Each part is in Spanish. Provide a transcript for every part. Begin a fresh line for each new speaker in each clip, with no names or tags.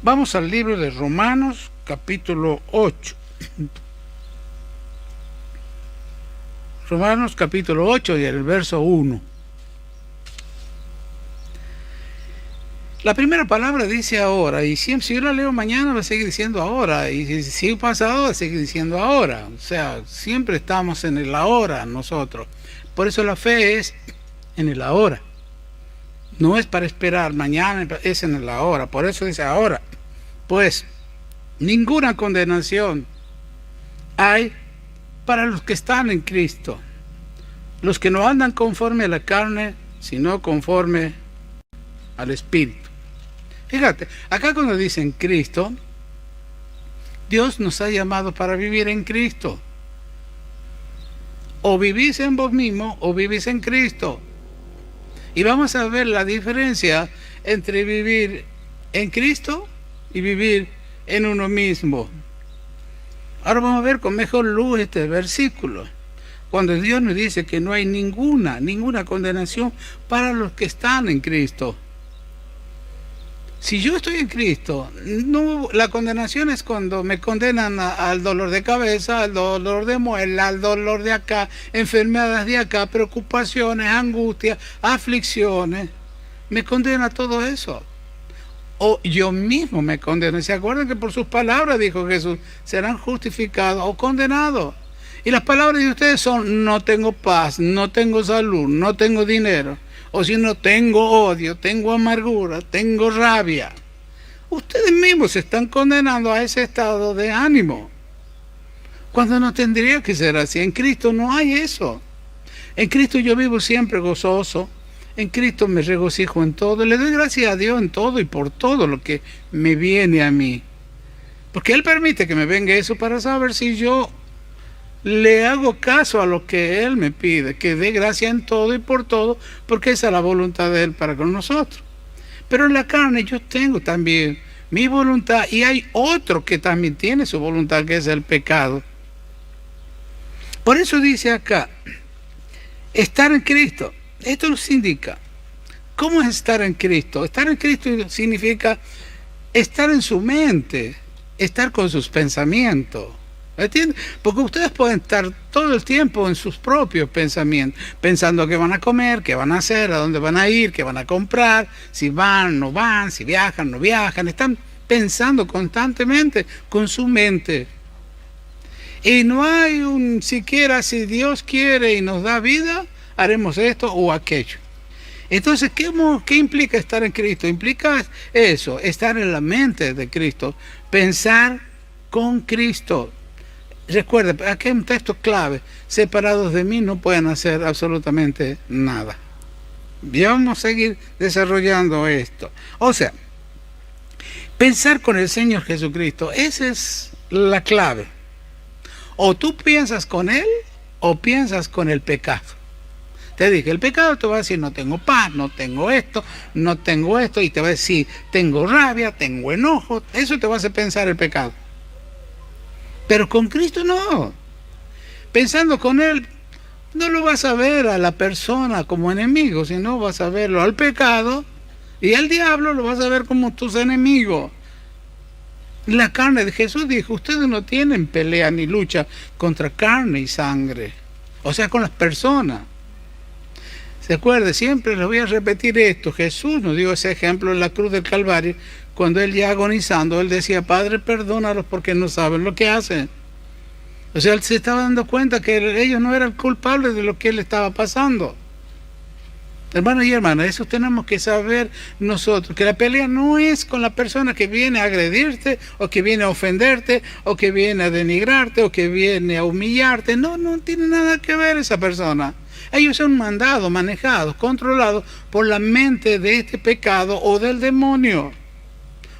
Vamos al libro de Romanos, capítulo 8. Romanos, capítulo 8 y el verso 1. La primera palabra dice ahora, y siempre, si yo la leo mañana va a seguir diciendo ahora, y si sigue pasado va a seguir diciendo ahora. O sea, siempre estamos en el ahora nosotros. Por eso la fe es en el ahora. No es para esperar mañana, es en el ahora. Por eso dice ahora. Pues ninguna condenación hay para los que están en Cristo, los que no andan conforme a la carne, sino conforme al Espíritu. Fíjate, acá cuando dicen Cristo, Dios nos ha llamado para vivir en Cristo. O vivís en vos mismo o vivís en Cristo. Y vamos a ver la diferencia entre vivir en Cristo y vivir en uno mismo. Ahora vamos a ver con mejor luz este versículo. Cuando Dios nos dice que no hay ninguna condenación para los que están en Cristo. Si yo estoy en Cristo, no, la condenación es cuando me condenan al dolor de cabeza, al dolor de muela, al dolor de acá, enfermedades de acá, preocupaciones, angustias, aflicciones. Me condena todo eso. O yo mismo me condeno. ¿Se acuerdan que por sus palabras, dijo Jesús, serán justificados o condenados? Y las palabras de ustedes son: no tengo paz, no tengo salud, no tengo dinero. O si no, tengo odio, tengo amargura, tengo rabia. Ustedes mismos se están condenando a ese estado de ánimo, cuando no tendría que ser así. En Cristo no hay eso. En Cristo yo vivo siempre gozoso. En Cristo me regocijo en todo. Le doy gracias a Dios en todo y por todo lo que me viene a mí. Porque Él permite que me venga eso para saber si yo le hago caso a lo que Él me pide, que dé gracia en todo y por todo, porque esa es la voluntad de Él para con nosotros. Pero en la carne yo tengo también mi voluntad, y hay otro que también tiene su voluntad, que es el pecado. Por eso dice acá, estar en Cristo. Esto nos indica, ¿cómo es estar en Cristo? Estar en Cristo significa estar en su mente, estar con sus pensamientos. ¿Entienden? Porque ustedes pueden estar todo el tiempo en sus propios pensamientos, pensando qué van a comer, qué van a hacer, a dónde van a ir, qué van a comprar, si van, no van, si viajan, no viajan. Están pensando constantemente con su mente. Y no hay siquiera, si Dios quiere y nos da vida, haremos esto o aquello. Entonces, ¿qué implica estar en Cristo? Implica eso, estar en la mente de Cristo, pensar con Cristo. Recuerda, aquí hay un texto clave: separados de mí no pueden hacer absolutamente nada. Ya vamos a seguir desarrollando esto. O sea, pensar con el Señor Jesucristo, esa es la clave. O tú piensas con Él o piensas con el pecado. Te dije, el pecado te va a decir: no tengo paz, no tengo esto, y te va a decir: tengo rabia, tengo enojo. Eso te va a hacer pensar el pecado. Pero con Cristo no. Pensando con Él, no lo vas a ver a la persona como enemigo, sino vas a verlo al pecado, y al diablo lo vas a ver como tus enemigos. La carne de Jesús dijo: ustedes no tienen pelea ni lucha contra carne y sangre, o sea, con las personas. ¿Se acuerda? Siempre les voy a repetir esto. Jesús nos dio ese ejemplo en la cruz del Calvario, cuando Él ya agonizando, Él decía: Padre, perdónalos porque no saben lo que hacen. O sea, Él se estaba dando cuenta que ellos no eran culpables de lo que Él estaba pasando. Hermanos y hermanas, eso tenemos que saber nosotros, que la pelea no es con la persona que viene a agredirte, o que viene a ofenderte, o que viene a denigrarte, o que viene a humillarte. No tiene nada que ver esa persona. Ellos son mandados, manejados, controlados por la mente de este pecado o del demonio.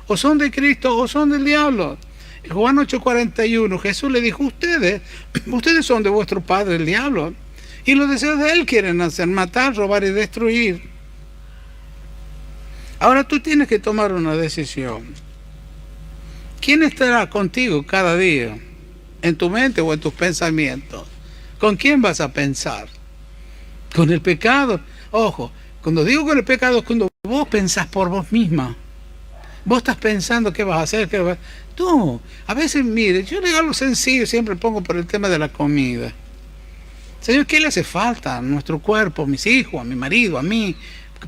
O son de Cristo o son del diablo. En Juan 8:41, Jesús le dijo: ustedes son de vuestro padre el diablo, y los deseos de él quieren hacer matar, robar y destruir. Ahora tú tienes que tomar una decisión. ¿Quién estará contigo cada día? ¿En tu mente o en tus pensamientos? ¿Con quién vas a pensar? ¿Con el pecado? Ojo, cuando digo con el pecado es cuando vos pensás por vos misma. Vos estás pensando qué vas a hacer, qué vas... No, a veces, mire, yo le digo algo sencillo, siempre pongo por el tema de la comida. Señor, ¿qué le hace falta a nuestro cuerpo, a mis hijos, a mi marido, a mí,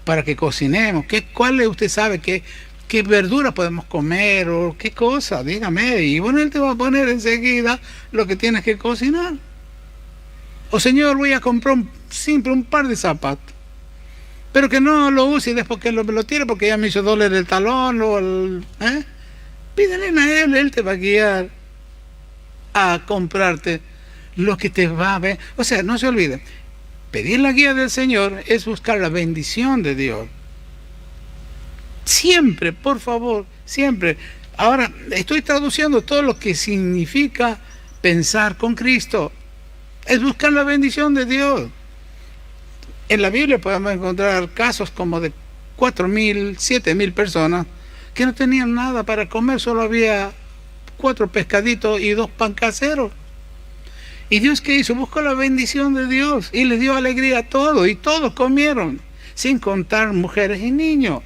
para que cocinemos? ¿Cuál usted sabe qué verdura podemos comer o qué cosa? Dígame. Y bueno, él te va a poner enseguida lo que tienes que cocinar. O Señor, voy a comprar siempre un par de zapatos, pero que no lo use y después que me lo tire porque ya me hizo doler el talón o el... Pídele a él te va a guiar a comprarte lo que te va a ver. O sea, no se olviden, pedir la guía del Señor es buscar la bendición de Dios. Siempre, por favor, siempre. Ahora, estoy traduciendo todo lo que significa pensar con Cristo. Es buscar la bendición de Dios. En la Biblia podemos encontrar casos como de 4.000, 7.000 personas que no tenían nada para comer, solo había 4 pescaditos y 2 pan caseros. ¿Y Dios qué hizo? Buscó la bendición de Dios y le dio alegría a todos, y todos comieron, sin contar mujeres y niños.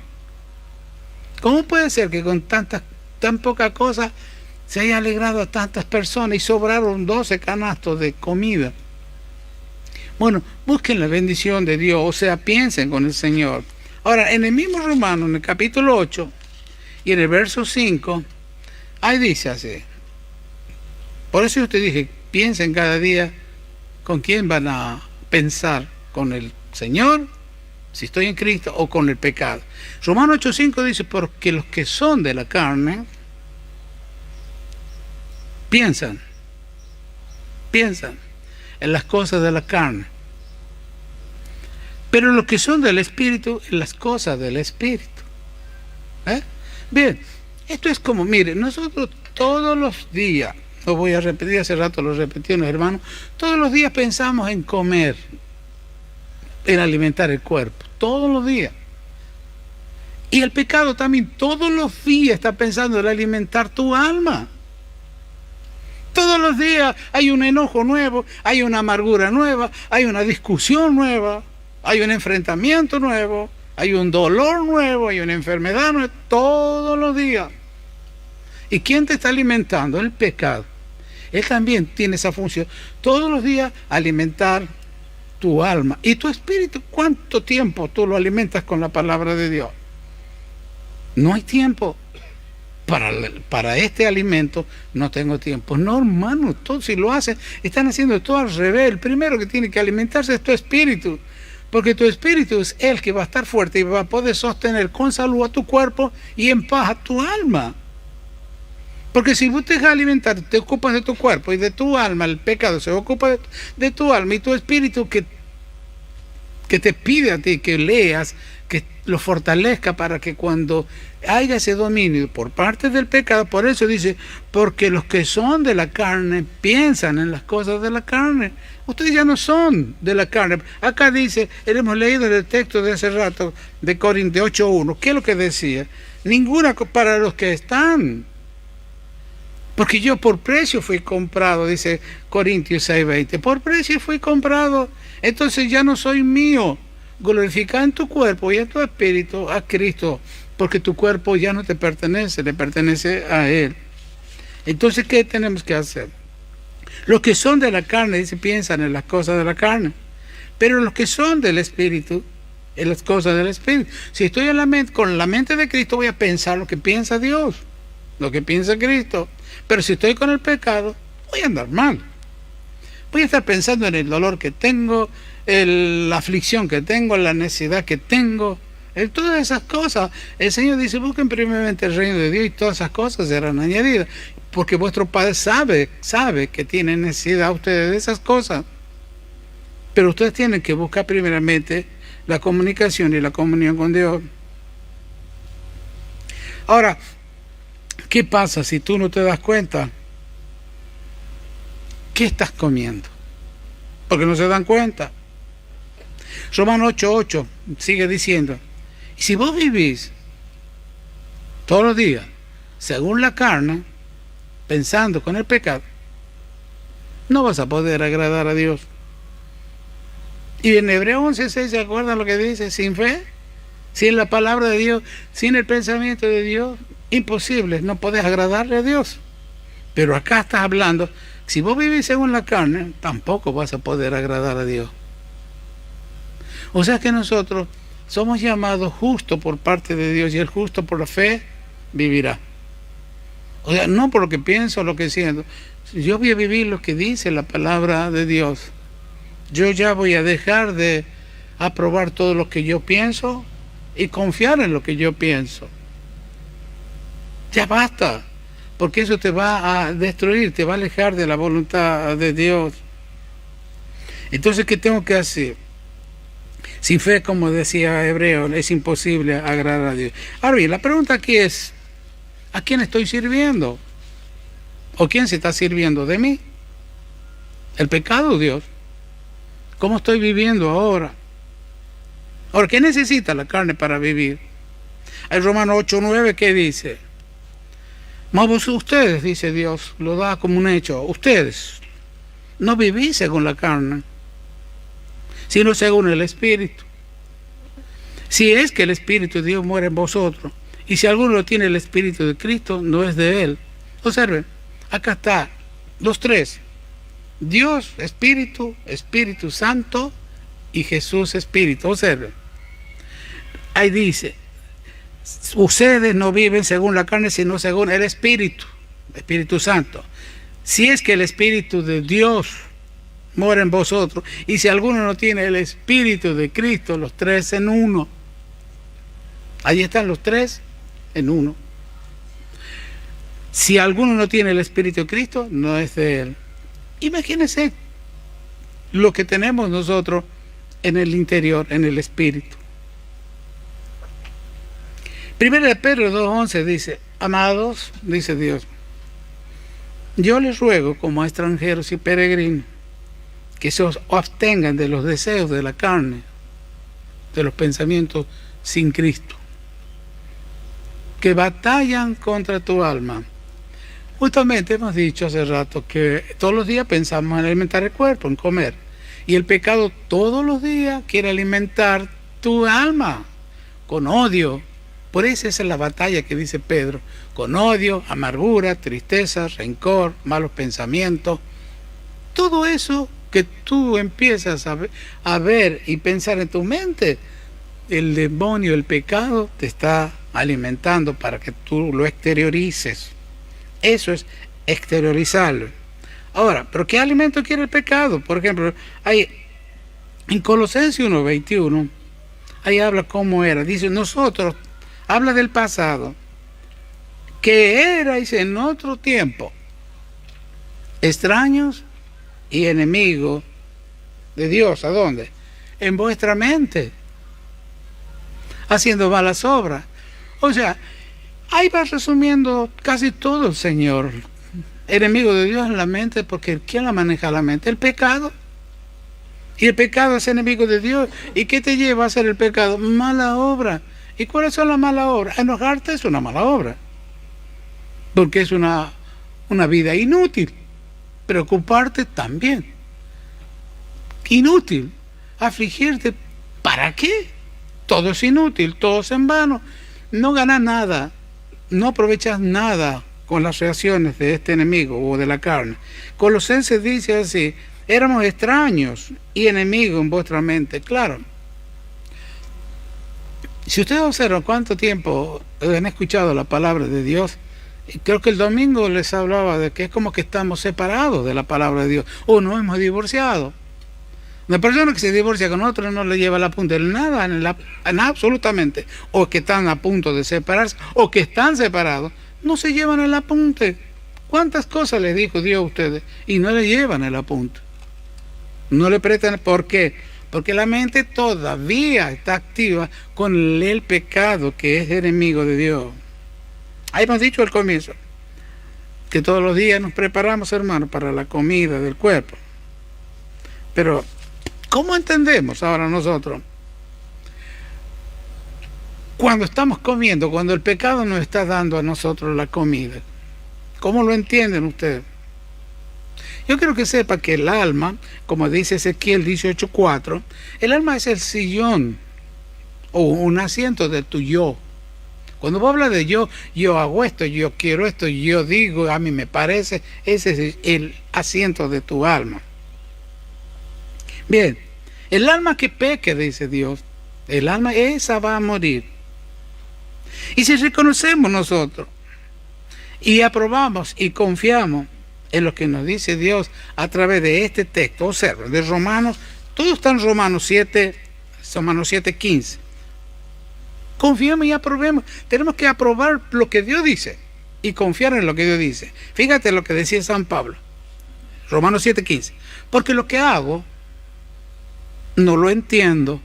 ¿Cómo puede ser que con tan poca cosa se haya alegrado a tantas personas y sobraron 12 canastos de comida? Bueno, busquen la bendición de Dios, o sea, piensen con el Señor. Ahora, en el mismo Romano, en el capítulo 8 y en el verso 5, ahí dice así. Por eso yo te dije, piensen cada día con quién van a pensar, con el Señor, si estoy en Cristo, o con el pecado. Romano 8:5 dice, porque los que son de la carne, piensan en las cosas de la carne. Pero los que son del Espíritu, en las cosas del Espíritu. Bien, esto es como, mire, nosotros todos los días, lo voy a repetir, hace rato lo repetí los hermanos, todos los días pensamos en comer, en alimentar el cuerpo, todos los días. Y el pecado también todos los días está pensando en alimentar tu alma. Todos los días hay un enojo nuevo, hay una amargura nueva, hay una discusión nueva, hay un enfrentamiento nuevo, hay un dolor nuevo, hay una enfermedad nueva, todos los días. ¿Y quién te está alimentando? El pecado. Él también tiene esa función. Todos los días alimentar tu alma. ¿Y tu espíritu? ¿Cuánto tiempo tú lo alimentas con la palabra de Dios? No hay tiempo. Para este alimento no tengo tiempo. No, hermano, todos si lo hacen, están haciendo todo al revés. El primero que tiene que alimentarse es tu espíritu. Porque tu espíritu es el que va a estar fuerte y va a poder sostener con salud a tu cuerpo y en paz a tu alma. Porque si vos te dejas alimentar, te ocupas de tu cuerpo y de tu alma, el pecado se ocupa de tu alma, y tu espíritu que te pide a ti que leas, que lo fortalezca para que cuando haya ese dominio por parte del pecado, por eso dice, porque los que son de la carne piensan en las cosas de la carne. Ustedes ya no son de la carne. Acá dice, hemos leído en el texto de hace rato de Corintios 8:1, ¿qué es lo que decía? Ninguna para los que están. Porque yo por precio fui comprado, dice Corintios 6:20. Por precio fui comprado, entonces ya no soy mío. Glorifica en tu cuerpo y en tu espíritu a Cristo, porque tu cuerpo ya no te pertenece, le pertenece a Él. Entonces, ¿qué tenemos que hacer? Los que son de la carne, dice, piensan en las cosas de la carne, pero los que son del espíritu, en las cosas del espíritu. Si estoy en con la mente de Cristo, voy a pensar lo que piensa Dios, lo que piensa Cristo. Pero si estoy con el pecado, voy a andar mal. Voy a estar pensando en el dolor que tengo, la aflicción que tengo, la necesidad que tengo, en todas esas cosas. El Señor dice, busquen primeramente el reino de Dios y todas esas cosas serán añadidas. Porque vuestro Padre sabe que tienen necesidad ustedes de esas cosas. Pero ustedes tienen que buscar primeramente la comunicación y la comunión con Dios. Ahora, ¿qué pasa si tú no te das cuenta? ¿Qué estás comiendo? Porque no se dan cuenta. Romanos 8:8 sigue diciendo, y si vos vivís todos los días según la carne, pensando con el pecado, no vas a poder agradar a Dios. Y en Hebreos 11:6, ¿se acuerdan lo que dice? Sin fe, sin la palabra de Dios, sin el pensamiento de Dios, imposible, no podés agradarle a Dios. Pero acá estás hablando, si vos vivís según la carne, tampoco vas a poder agradar a Dios. O sea que nosotros somos llamados justos por parte de Dios, y el justo por la fe vivirá. O sea, no por lo que pienso o lo que siento. Yo voy a vivir lo que dice la palabra de Dios. Yo ya voy a dejar de aprobar todo lo que yo pienso y confiar en lo que yo pienso. Ya basta, porque eso te va a destruir, te va a alejar de la voluntad de Dios. Entonces, ¿qué tengo que hacer? Sin fe, como decía Hebreo, es imposible agradar a Dios. Ahora bien, la pregunta aquí es, ¿a quién estoy sirviendo? ¿O quién se está sirviendo de mí? ¿El pecado o Dios? ¿Cómo estoy viviendo ahora? Ahora, ¿qué necesita la carne para vivir? Hay Romanos 8:9 que dice, mas ustedes, dice Dios, lo da como un hecho, ustedes no vivís según la carne, sino según el Espíritu. Si es que el Espíritu de Dios muere en vosotros, y si alguno tiene el Espíritu de Cristo, no es de él. Observen, acá está, los tres, Dios, Espíritu, Espíritu Santo y Jesús Espíritu. Observen, ahí dice, ustedes no viven según la carne, sino según el Espíritu, Espíritu Santo. Si es que el Espíritu de Dios mora en vosotros, y si alguno no tiene el Espíritu de Cristo, los tres en uno. Ahí están los tres en uno. Si alguno no tiene el Espíritu de Cristo, no es de él. Imagínense lo que tenemos nosotros en el interior, en el Espíritu. Primero de Pedro 2:11 dice, amados, dice Dios, yo les ruego como a extranjeros y peregrinos que se abstengan de los deseos de la carne, de los pensamientos sin Cristo, que batallan contra tu alma. Justamente hemos dicho hace rato que todos los días pensamos en alimentar el cuerpo, en comer, y el pecado todos los días quiere alimentar tu alma con odio. Por eso esa es la batalla que dice Pedro, con odio, amargura, tristeza, rencor, malos pensamientos, todo eso que tú empiezas a ver y pensar en tu mente, el demonio, el pecado te está alimentando para que tú lo exteriorices. Eso es exteriorizarlo. Ahora, ¿pero qué alimento quiere el pecado? Por ejemplo, hay en Colosenses 1:21, ahí habla cómo era. Dice, nosotros, habla del pasado, que erais en otro tiempo extraños y enemigos de Dios. ¿A dónde? En vuestra mente, haciendo malas obras. O sea, ahí va resumiendo casi todo el Señor. Enemigo de Dios en la mente, porque ¿quién la maneja la mente? El pecado. Y el pecado es enemigo de Dios. ¿Y qué te lleva a hacer el pecado? Mala obra. ¿Y cuáles son las malas obras? Enojarte es una mala obra, porque es una vida inútil. Preocuparte también, inútil. Afligirte, ¿para qué? Todo es inútil, todo es en vano. No ganas nada, no aprovechas nada con las reacciones de este enemigo o de la carne. Colosenses dice así, éramos extraños y enemigos en vuestra mente. Claro, si ustedes observan cuánto tiempo han escuchado la palabra de Dios, creo que el domingo les hablaba de que es como que estamos separados de la palabra de Dios, o nos hemos divorciado. Una persona que se divorcia con otro no le lleva la punta en nada, en absolutamente, o que están a punto de separarse, o que están separados, no se llevan el apunte. ¿Cuántas cosas les dijo Dios a ustedes? Y no le llevan el apunte. No le prestan. ¿Por qué? Porque la mente todavía está activa con el pecado que es enemigo de Dios. Ahí hemos dicho al comienzo que todos los días nos preparamos, hermanos, para la comida del cuerpo. Pero, ¿cómo entendemos ahora nosotros? Cuando estamos comiendo, cuando el pecado nos está dando a nosotros la comida, ¿cómo lo entienden ustedes? Yo quiero que sepa que el alma, como dice Ezequiel 18:4, el alma es el sillón o un asiento de tu yo. Cuando vos hablas de yo hago esto, yo quiero esto, yo digo, a mí me parece, ese es el asiento de tu alma. Bien, el alma que peque, dice Dios, el alma esa va a morir. Y si reconocemos nosotros y aprobamos y confiamos en lo que nos dice Dios a través de este texto, observa, de Romanos, todo está en Romanos 7:15. Confiemos y aprobemos. Tenemos que aprobar lo que Dios dice y confiar en lo que Dios dice. Fíjate lo que decía San Pablo, Romanos 7:15. Porque lo que hago no lo entiendo.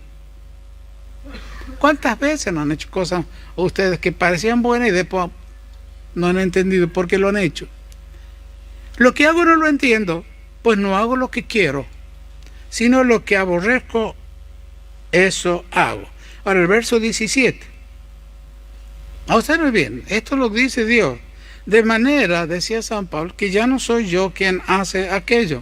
¿Cuántas veces no han hecho cosas ustedes que parecían buenas y después no han entendido por qué lo han hecho? Lo que hago no lo entiendo, pues no hago lo que quiero, sino lo que aborrezco, eso hago. Ahora el verso 17. Observen bien, esto lo dice Dios. De manera, decía San Pablo, que ya no soy yo quien hace aquello.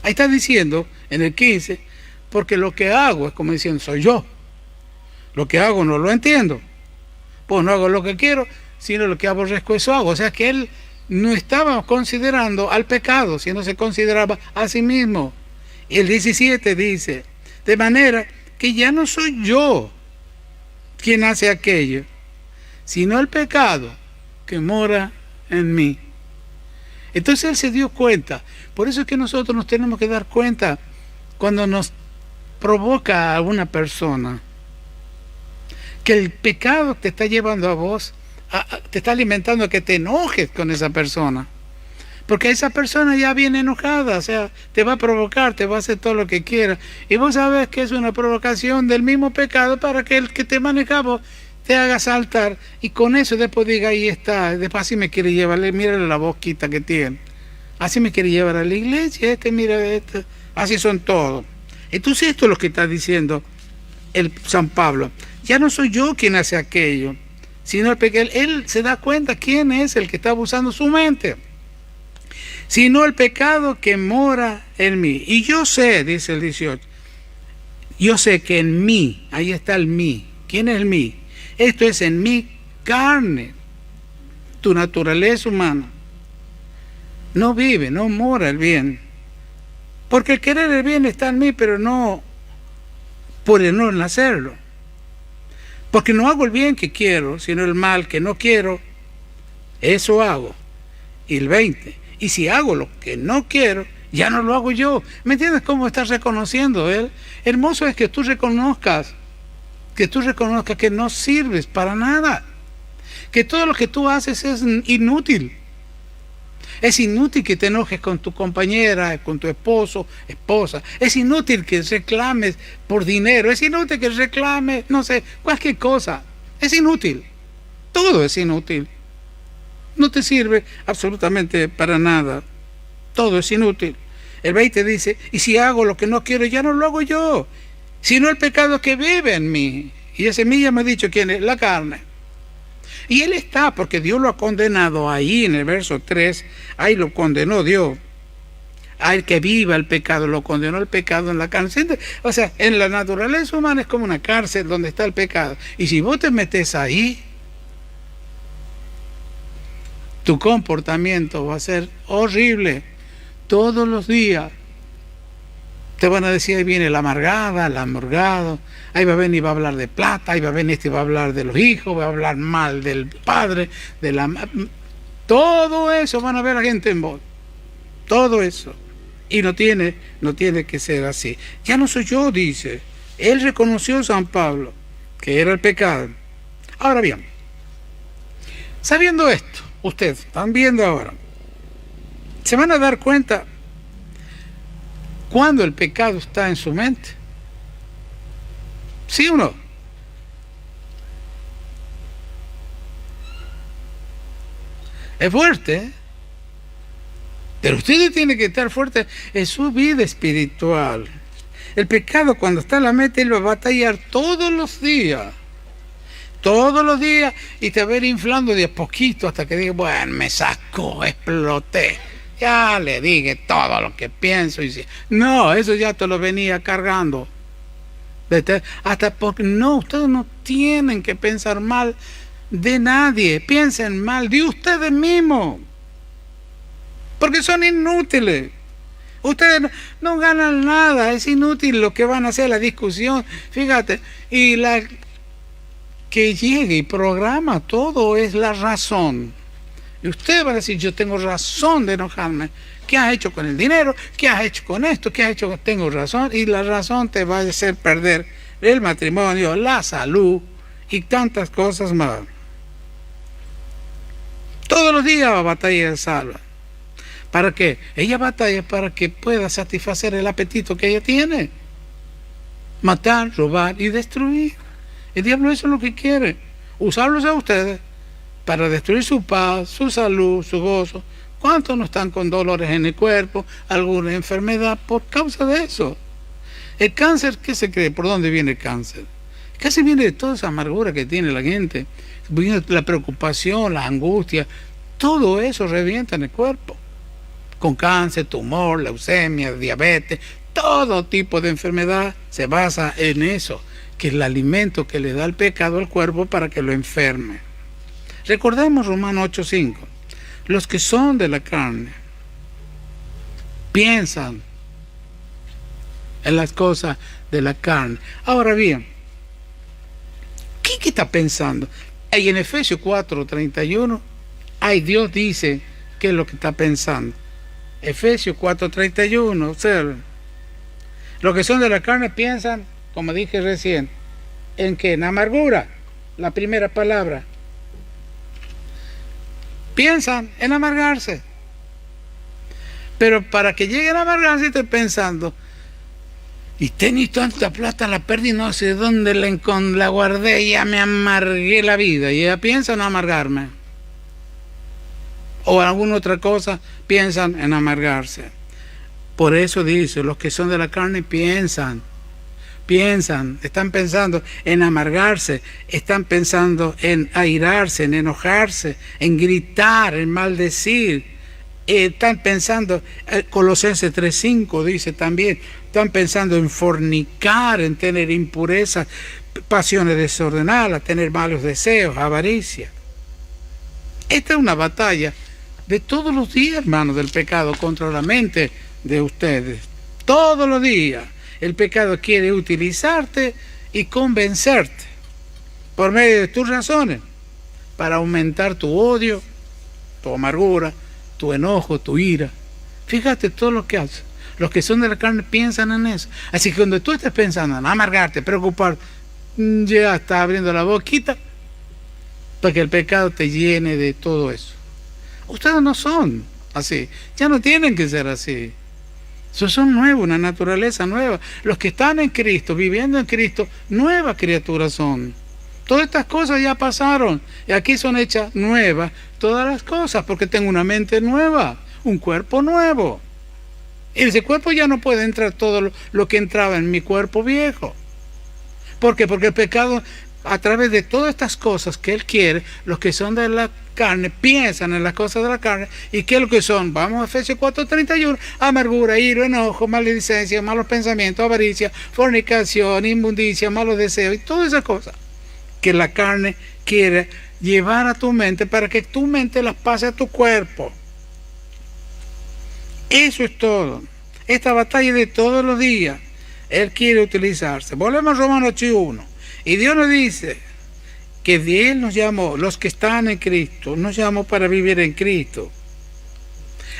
Ahí está diciendo, en el 15, porque lo que hago es como diciendo, soy yo. Lo que hago no lo entiendo. Pues no hago lo que quiero, sino lo que aborrezco, eso hago. O sea que él no estaba considerando al pecado, sino se consideraba a sí mismo. Y el 17 dice, de manera que ya no soy yo quien hace aquello, sino el pecado que mora en mí. Entonces él se dio cuenta. Por eso es que nosotros nos tenemos que dar cuenta cuando nos provoca a alguna persona que el pecado te está llevando a vos, te está alimentando a que te enojes con esa persona. Porque esa persona ya viene enojada, o sea, te va a provocar, te va a hacer todo lo que quiera. Y vos sabés que es una provocación del mismo pecado para que el que te maneja vos te haga saltar. Y con eso después diga, ahí está, después así me quiere llevar, mírale la boquita que tiene. Así me quiere llevar a la iglesia, mira esto. Así son todos. Entonces esto es lo que está diciendo el San Pablo. Ya no soy yo quien hace aquello, sino el pecado. Él se da cuenta quién es el que está abusando su mente. Sino el pecado que mora en mí. Y yo sé, dice el 18, yo sé que en mí, ahí está el mí. ¿Quién es el mí? Esto es en mi carne, tu naturaleza humana. No vive, no mora el bien. Porque el querer el bien está en mí, pero no por el no hacerlo. Porque no hago el bien que quiero, sino el mal que no quiero, eso hago. Y el 20. Y si hago lo que no quiero, ya no lo hago yo. ¿Me entiendes cómo estás reconociendo él? Hermoso es que tú reconozcas que no sirves para nada. Que todo lo que tú haces es inútil. Es inútil que te enojes con tu compañera, con tu esposo, esposa. Es inútil que reclames por dinero. Es inútil que reclames, no sé, cualquier cosa. Es inútil. Todo es inútil. No te sirve absolutamente para nada. Todo es inútil. El 20 dice, y si hago lo que no quiero, ya no lo hago yo, sino el pecado que vive en mí. Y ese mí ya me ha dicho quién es, la carne. Y él está, porque Dios lo ha condenado ahí en el verso 3, ahí lo condenó Dios. Al que viva el pecado, lo condenó el pecado en la cárcel. O sea, en la naturaleza humana es como una cárcel donde está el pecado. Y si vos te metes ahí, tu comportamiento va a ser horrible. Todos los días te van a decir, ahí viene la amargada, el amargado, ahí va a venir y va a hablar de plata, ahí va a venir y va a hablar de los hijos, va a hablar mal del padre, de la... Todo eso van a ver la gente en vos. Todo eso. Y no tiene que ser así. Ya no soy yo, dice. Él reconoció, San Pablo, que era el pecado. Ahora bien, sabiendo esto, ustedes están viendo ahora, se van a dar cuenta cuando el pecado está en su mente. ¿Sí o no? Es fuerte, ¿eh? Pero ustedes tienen que estar fuertes en su vida espiritual. El pecado, cuando está en la mente, él va a batallar todos los días, y te va a ir inflando de a poquito hasta que diga, bueno, me sacó, exploté, ya le dije todo lo que pienso. No, eso ya te lo venía cargando. Hasta porque no, ustedes no tienen que pensar mal de nadie, piensen mal de ustedes mismos, porque son inútiles. Ustedes no ganan nada, es inútil lo que van a hacer, la discusión, fíjate, y la que llegue y programa todo es la razón. Y usted va a decir, yo tengo razón de enojarme. ¿Qué has hecho con el dinero? ¿Qué has hecho con esto? ¿Qué has hecho? Tengo razón. Y la razón te va a hacer perder el matrimonio, la salud y tantas cosas más. Todos los días va a batallar Salva. ¿Para qué? Ella batalla para que pueda satisfacer el apetito que ella tiene. Matar, robar y destruir. El diablo eso es lo que quiere. Usarlos a ustedes para destruir su paz, su salud, su gozo. ¿Cuántos no están con dolores en el cuerpo, alguna enfermedad por causa de eso? El cáncer, ¿qué se cree? ¿Por dónde viene el cáncer? Casi viene de toda esa amargura que tiene la gente. Viene la preocupación, la angustia. Todo eso revienta en el cuerpo. Con cáncer, tumor, leucemia, diabetes, todo tipo de enfermedad se basa en eso, que es el alimento que le da el pecado al cuerpo para que lo enferme. Recordemos Romanos 8:5. Los que son de la carne piensan en las cosas de la carne. Ahora bien, ¿qué está pensando? Ahí en Efesios 4:31, ahí Dios dice qué es lo que está pensando. Efesios 4:31, observen. Los que son de la carne piensan, como dije recién, ¿en qué? En amargura, la primera palabra. Piensan en amargarse. Pero para que lleguen a amargarse, estoy pensando, y tenía tanta plata, la perdí, no sé dónde la guardé, y ya me amargué la vida. Y ella piensa en amargarme. O alguna otra cosa, piensan en amargarse. Por eso dice, los que son de la carne piensan, están pensando en amargarse, están pensando en airarse, en enojarse, en gritar, en maldecir. Están pensando, Colosenses 3:5 dice también, están pensando en fornicar, en tener impurezas, pasiones desordenadas, tener malos deseos, avaricia. Esta es una batalla de todos los días, hermanos, del pecado contra la mente de ustedes. Todos los días el pecado quiere utilizarte y convencerte por medio de tus razones para aumentar tu odio, tu amargura, tu enojo, tu ira. Fíjate todo lo que hace. Los que son de la carne piensan en eso. Así que cuando tú estés pensando en amargarte, preocuparte, ya estás abriendo la boquita para que el pecado te llene de todo eso. Ustedes no son así, ya no tienen que ser así. Eso son nuevos, una naturaleza nueva. Los que están en Cristo, viviendo en Cristo, nuevas criaturas son. Todas estas cosas ya pasaron y aquí son hechas nuevas todas las cosas, porque tengo una mente nueva, un cuerpo nuevo. Y ese cuerpo ya no puede entrar todo lo que entraba en mi cuerpo viejo. ¿Por qué? Porque el pecado, a través de todas estas cosas que Él quiere, los que son de la carne piensan en las cosas de la carne. ¿Y qué es lo que son? Vamos a Efesios 4:31. Amargura, ira, enojo, maledicencia, malos pensamientos, avaricia, fornicación, inmundicia, malos deseos y todas esas cosas que la carne quiere llevar a tu mente para que tu mente las pase a tu cuerpo. Eso es todo. Esta batalla de todos los días, Él quiere utilizarse. Volvemos a Romanos 8:1. Y Dios nos dice que Él nos llamó, los que están en Cristo, nos llamó para vivir en Cristo.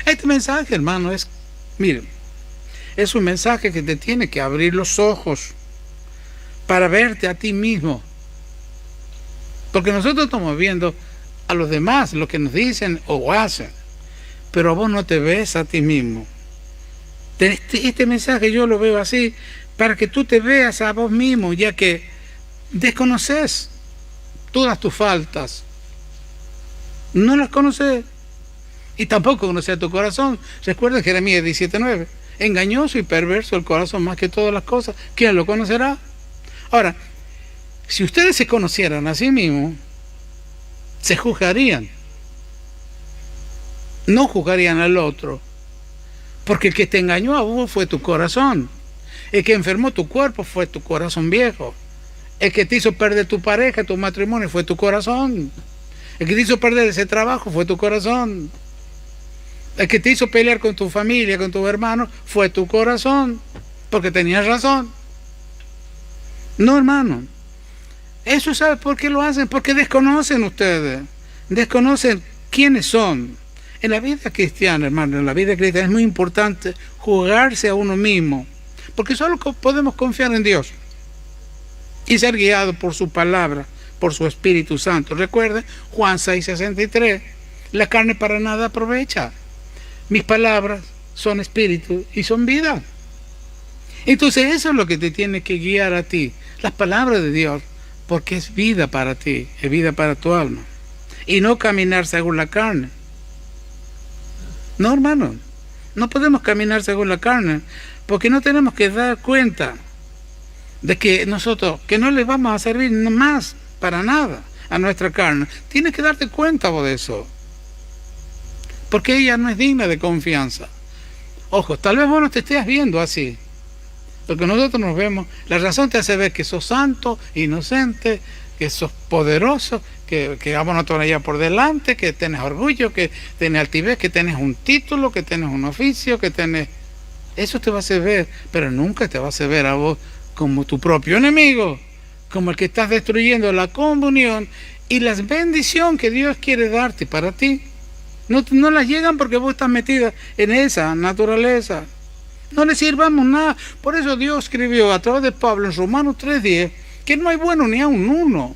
Este mensaje, hermano, miren, es un mensaje que te tiene que abrir los ojos para verte a ti mismo. Porque nosotros estamos viendo a los demás, lo que nos dicen o hacen, pero vos no te ves a ti mismo. Este mensaje yo lo veo así, para que tú te veas a vos mismo, ya que desconoces todas tus faltas. No las conoces. Y tampoco conoces tu corazón. Recuerda Jeremías 17:9. Engañoso y perverso el corazón más que todas las cosas. ¿Quién lo conocerá? Ahora, si ustedes se conocieran a sí mismos, se juzgarían. No juzgarían al otro. Porque el que te engañó a vos fue tu corazón. El que enfermó tu cuerpo fue tu corazón viejo. El que te hizo perder tu pareja, tu matrimonio, fue tu corazón. El que te hizo perder ese trabajo fue tu corazón. El que te hizo pelear con tu familia, con tus hermanos, fue tu corazón. Porque tenías razón. No, hermano. Eso, ¿sabe por qué lo hacen? Porque desconocen ustedes. Desconocen quiénes son. En la vida cristiana, hermano, en la vida cristiana es muy importante jugarse a uno mismo. Porque solo podemos confiar en Dios y ser guiados por su palabra, por su Espíritu Santo. Recuerden, Juan 6:63, la carne para nada aprovecha. Mis palabras son espíritu y son vida. Entonces eso es lo que te tiene que guiar a ti, las palabras de Dios, porque es vida para ti, es vida para tu alma. Y no caminar según la carne. No, hermano, no podemos caminar según la carne, porque no tenemos que dar cuenta de que nosotros, que no les vamos a servir más para nada a nuestra carne. Tienes que darte cuenta vos de eso, porque ella no es digna de confianza. Ojo, tal vez vos no te estés viendo así, porque nosotros nos vemos, la razón te hace ver que sos santo, inocente, que sos poderoso, que vamos a allá por delante, que tenés orgullo, que tenés altivez, que tenés un título, que tenés un oficio, que tenés... Eso te va a hacer ver, pero nunca te va a hacer ver a vos como tu propio enemigo, como el que estás destruyendo la comunión y la bendición que Dios quiere darte para ti. No las llegan porque vos estás metida en esa naturaleza. No le sirvamos nada. Por eso Dios escribió a través de Pablo en Romanos 3:10 que no hay bueno ni a un uno.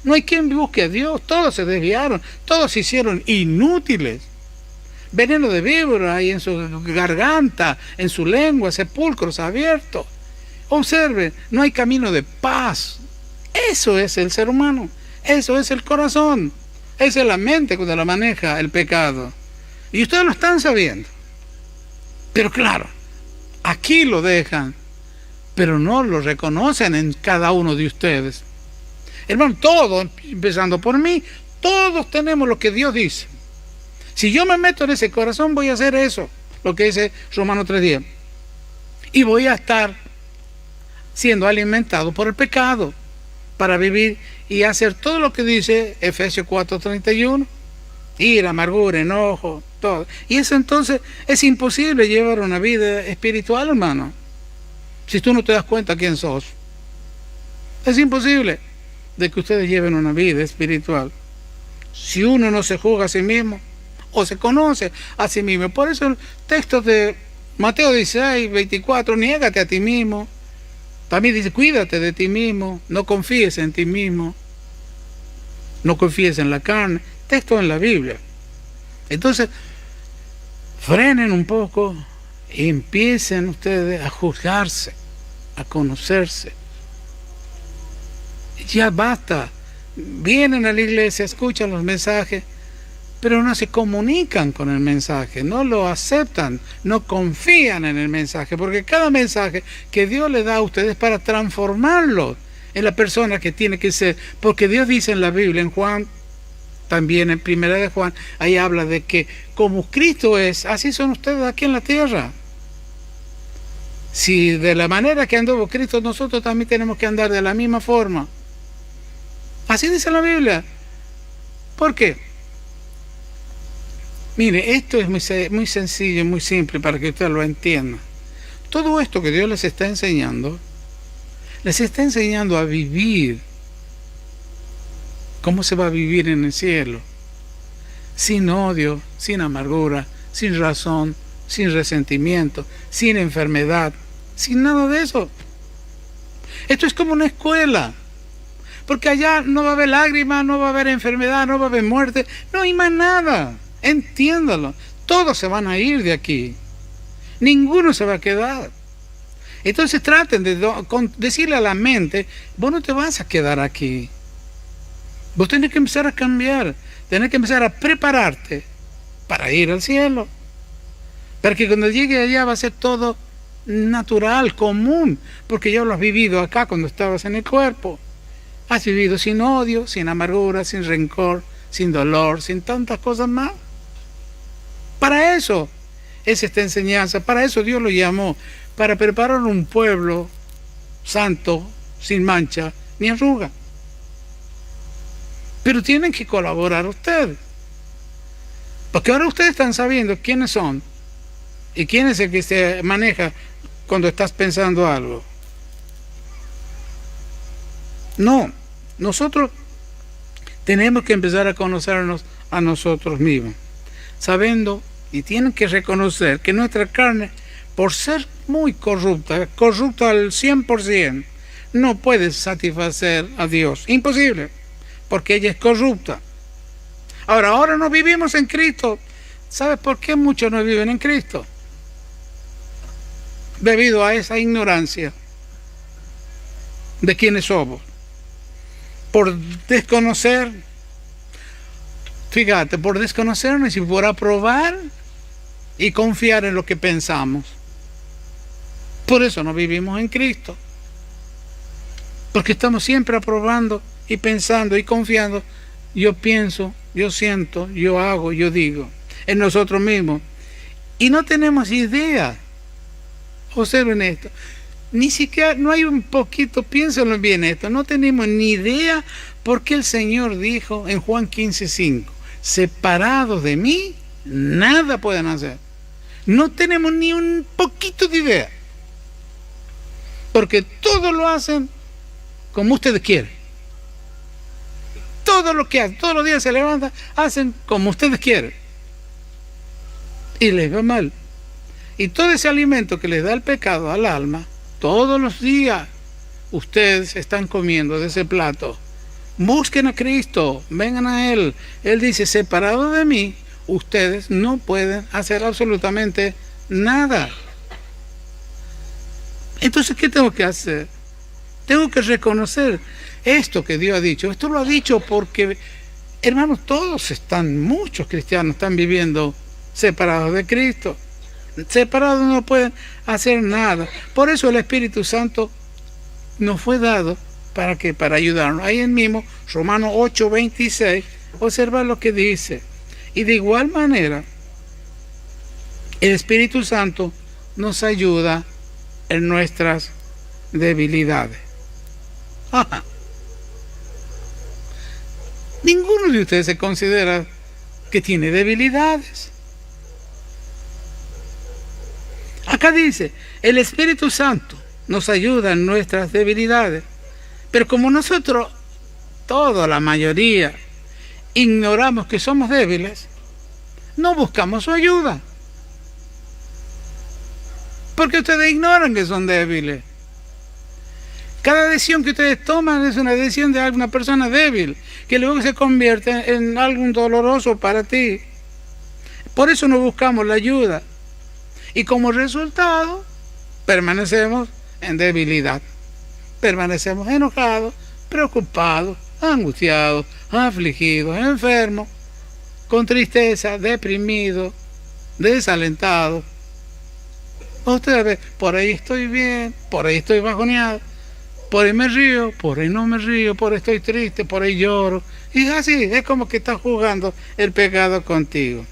No hay quien busque a Dios. Todos se desviaron, todos se hicieron inútiles. Veneno de víbora hay en su garganta, en su lengua, sepulcros abiertos. Observe, no hay camino de paz. Eso es el ser humano, eso es el corazón, esa es la mente cuando la maneja el pecado. Y ustedes lo están sabiendo. Pero claro, aquí lo dejan, pero no lo reconocen en cada uno de ustedes. Hermano, todos, empezando por mí, todos tenemos lo que Dios dice. Si yo me meto en ese corazón, voy a hacer eso, lo que dice Romanos 3:10. Y voy a estar siendo alimentado por el pecado para vivir y hacer todo lo que dice Efesios 4:31. Ira, amargura, enojo, todo. Y eso entonces es imposible llevar una vida espiritual, hermano. Si tú no te das cuenta quién sos. Es imposible de que ustedes lleven una vida espiritual. Si uno no se juzga a sí mismo, o se conoce a sí mismo. Por eso el texto de Mateo 16:24, niégate a ti mismo. También dice, cuídate de ti mismo, no confíes en ti mismo, no confíes en la carne. Texto en la Biblia. Entonces, frenen un poco y empiecen ustedes a juzgarse, a conocerse. Ya basta. Vienen a la iglesia, escuchan los mensajes, pero no se comunican con el mensaje, no lo aceptan, no confían en el mensaje, porque cada mensaje que Dios le da a ustedes es para transformarlo en la persona que tiene que ser, porque Dios dice en la Biblia, en Juan, también en Primera de Juan, ahí habla de que como Cristo es, así son ustedes aquí en la tierra. Si de la manera que anduvo Cristo, nosotros también tenemos que andar de la misma forma. Así dice la Biblia. ¿Por qué? Mire, esto es muy sencillo y muy simple para que usted lo entienda. Todo esto que Dios les está enseñando a vivir. ¿Cómo se va a vivir en el cielo? Sin odio, sin amargura, sin razón, sin resentimiento, sin enfermedad, sin nada de eso. Esto es como una escuela. Porque allá no va a haber lágrimas, no va a haber enfermedad, no va a haber muerte, no hay más nada. Entiéndalo. Todos se van a ir de aquí. Ninguno se va a quedar. Entonces traten de decirle a la mente, vos no te vas a quedar aquí. Vos tenés que empezar a cambiar, tenés que empezar a prepararte para ir al cielo. Para que cuando llegue allá va a ser todo natural, común, porque ya lo has vivido acá cuando estabas en el cuerpo. Has vivido sin odio, sin amargura, sin rencor, sin dolor, sin tantas cosas más. Para eso es esta enseñanza, para eso Dios lo llamó, para preparar un pueblo santo, sin mancha ni arruga. Pero tienen que colaborar ustedes. Porque ahora ustedes están sabiendo quiénes son y quién es el que se maneja cuando estás pensando algo. No, nosotros tenemos que empezar a conocernos a nosotros mismos, sabiendo y tienen que reconocer que nuestra carne, por ser muy corrupta al 100%, no puede satisfacer a Dios. Imposible, porque ella es corrupta. Ahora no vivimos en Cristo. ¿Sabes por qué muchos no viven en Cristo? Debido a esa ignorancia de quiénes somos. Por desconocer, fíjate, por desconocernos y por aprobar y confiar en lo que pensamos. Por eso no vivimos en Cristo. Porque estamos siempre aprobando y pensando y confiando. Yo pienso, yo siento, yo hago, yo digo, en nosotros mismos. Y no tenemos idea. Observen esto. Ni siquiera, no hay un poquito, piénsenlo bien esto, no tenemos ni idea por qué el Señor dijo en Juan 15:5, separados de mí, nada pueden hacer. No tenemos ni un poquito de idea. Porque todo lo hacen como ustedes quieren. Todo lo que hacen, todos los días se levantan, hacen como ustedes quieren. Y les va mal. Y todo ese alimento que les da el pecado al alma, todos los días ustedes están comiendo de ese plato. Busquen a Cristo, vengan a Él. Él dice, separados de mí, ustedes no pueden hacer absolutamente nada. Entonces, ¿qué tengo que hacer? Tengo que reconocer esto que Dios ha dicho. Esto lo ha dicho porque, hermanos, muchos cristianos están viviendo separados de Cristo. Separados no pueden hacer nada. Por eso el Espíritu Santo nos fue dado para que para ayudarnos. Ahí en mismo, Romanos 8:26, observa lo que dice. Y de igual manera, el Espíritu Santo nos ayuda en nuestras debilidades. Ajá. Ninguno de ustedes se considera que tiene debilidades. Acá dice, el Espíritu Santo nos ayuda en nuestras debilidades. Pero como nosotros, toda la mayoría, ignoramos que somos débiles, no buscamos su ayuda. Porque ustedes ignoran que son débiles. Cada decisión que ustedes toman es una decisión de alguna persona débil, que luego se convierte en algo doloroso para ti. Por eso no buscamos la ayuda. Y como resultado, permanecemos en debilidad. Permanecemos enojados, preocupados, angustiados, afligidos, enfermos, con tristeza, deprimidos, desalentados. Ustedes ven, por ahí estoy bien, por ahí estoy bajoneado, por ahí me río, por ahí no me río, por ahí estoy triste, por ahí lloro. Y así, es como que está jugando el pecado contigo.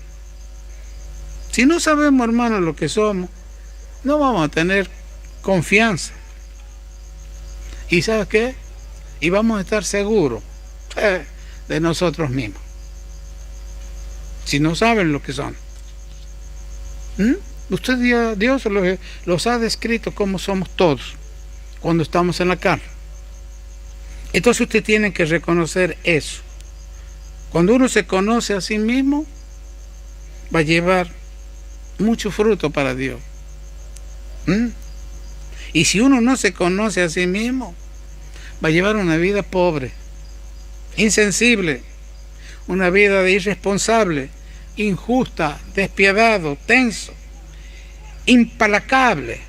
Si no sabemos, hermanos, lo que somos, no vamos a tener confianza. ¿Y sabes qué? Y vamos a estar seguros de nosotros mismos. Si no saben lo que son. Dios los ha descrito como somos todos cuando estamos en la carne. Entonces usted tiene que reconocer eso. Cuando uno se conoce a sí mismo, va a llevar mucho fruto para Dios. Y si uno no se conoce a sí mismo, va a llevar una vida pobre, insensible, una vida de irresponsable, injusta, despiadado, tenso, implacable.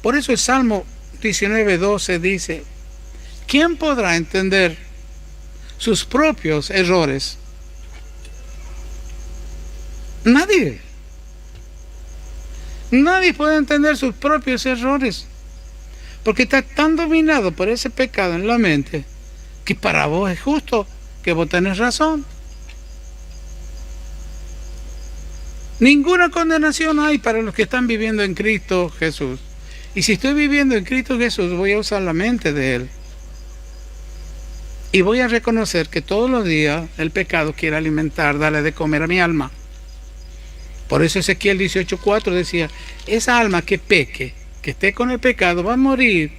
Por eso el Salmo 19:12 dice, ¿quién podrá entender sus propios errores? Nadie. Nadie puede entender sus propios errores, porque está tan dominado por ese pecado en la mente, que para vos es justo que vos tenés razón. Ninguna condenación hay para los que están viviendo en Cristo Jesús. Y si estoy viviendo en Cristo Jesús, voy a usar la mente de Él. Y voy a reconocer que todos los días el pecado quiere alimentar, darle de comer a mi alma. Por eso Ezequiel 18:4 decía, esa alma que peque, que esté con el pecado, va a morir.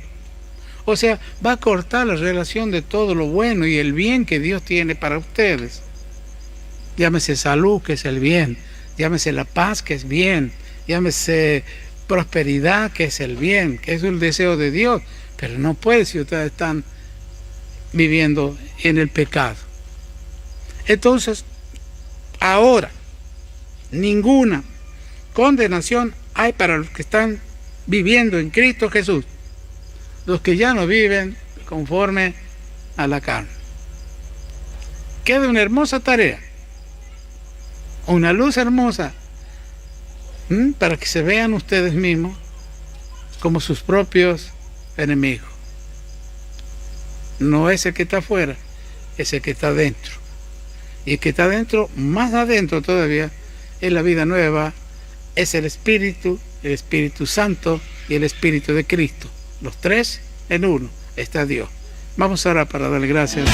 O sea, va a cortar la relación de todo lo bueno y el bien que Dios tiene para ustedes. Llámese salud, que es el bien. Llámese la paz, que es bien. Llámese prosperidad, que es el bien, que es el deseo de Dios. Pero no puede si ustedes están viviendo en el pecado. Entonces, ahora, ninguna condenación hay para los que están viviendo en Cristo Jesús, los que ya no viven conforme a la carne. Queda una hermosa tarea, una luz hermosa, para que se vean ustedes mismos como sus propios enemigos. No es el que está afuera, es el que está adentro. Y el que está adentro, más adentro todavía, es la vida nueva, es el Espíritu Santo y el Espíritu de Cristo. Los tres en uno está Dios. Vamos ahora para darle gracias.